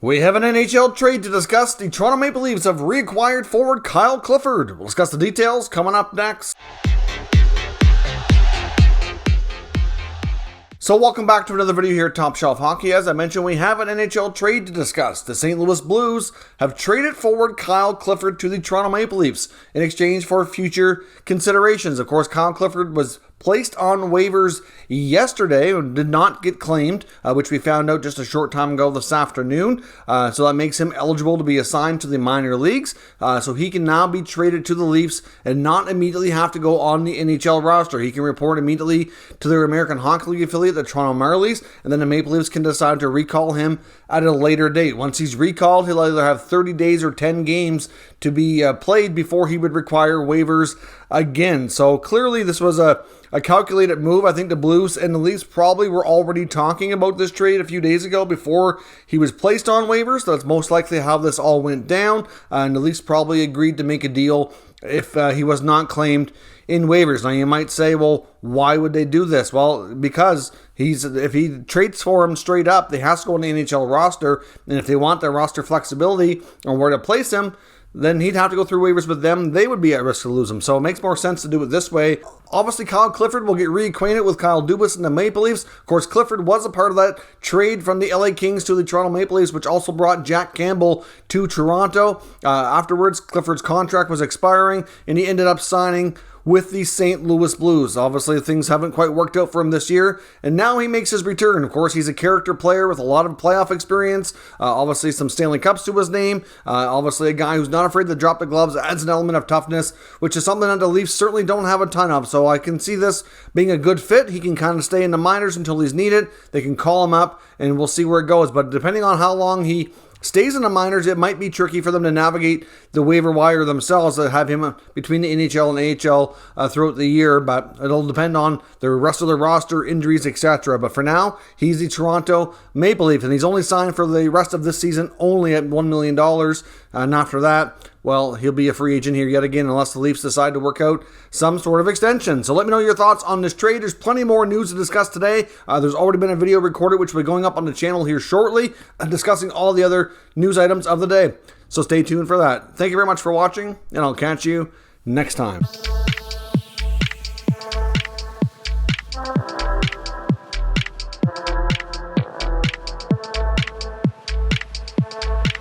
We have an NHL trade to discuss. The Toronto Maple Leafs have reacquired forward Kyle Clifford. We'll discuss the details coming up next. So welcome back to another video here at Top Shelf Hockey. As I mentioned, we have an NHL trade to discuss. The St. Louis Blues have traded forward Kyle Clifford to the Toronto Maple Leafs in exchange for future considerations. Of course, Kyle Clifford was placed on waivers yesterday and did not get claimed, which we found out just a short time ago this afternoon. So that makes him eligible to be assigned to the minor leagues. So he can now be traded to the Leafs and not immediately have to go on the NHL roster. He can report immediately to their American Hockey League affiliate, the Toronto Marlies, and then the Maple Leafs can decide to recall him at a later date. Once he's recalled, he'll either have 30 days or 10 games to be played before he would require waivers again. So clearly this was a calculated move. I think the Blues and the Leafs probably were already talking about this trade a few days ago before he was placed on waivers. That's most likely how this all went down. And the Leafs probably agreed to make a deal if he was not claimed in waivers. Now you might say, well, why would they do this? Well, because if he trades for him straight up, they has to go on the NHL roster. And if they want their roster flexibility or where to place him, then he'd have to go through waivers with them. They would be at risk to lose him. So it makes more sense to do it this way. Obviously, Kyle Clifford will get reacquainted with Kyle Dubas and the Maple Leafs. Of course, Clifford was a part of that trade from the LA Kings to the Toronto Maple Leafs, which also brought Jack Campbell to Toronto. Afterwards, Clifford's contract was expiring, and he ended up signing with the St. Louis Blues. Obviously, things haven't quite worked out for him this year, and now he makes his return. Of course, he's a character player with a lot of playoff experience, obviously some Stanley Cups to his name, obviously a guy who's not afraid to drop the gloves, adds an element of toughness, which is something that the Leafs certainly don't have a ton of, so I can see this being a good fit. He can kind of stay in the minors until he's needed. They can call him up, and we'll see where it goes, but depending on how long he stays in the minors, it might be tricky for them to navigate the waiver wire themselves, to have him between the NHL and AHL throughout the year, but it'll depend on the rest of the roster, injuries, etc. But for now, he's the Toronto Maple Leaf, and he's only signed for the rest of this season only at $1 million, and after that, well, he'll be a free agent here yet again unless the Leafs decide to work out some sort of extension. So let me know your thoughts on this trade. There's plenty more news to discuss today. There's already been a video recorded which will be going up on the channel here shortly, discussing all the other news items of the day. So stay tuned for that. Thank you very much for watching, and I'll catch you next time.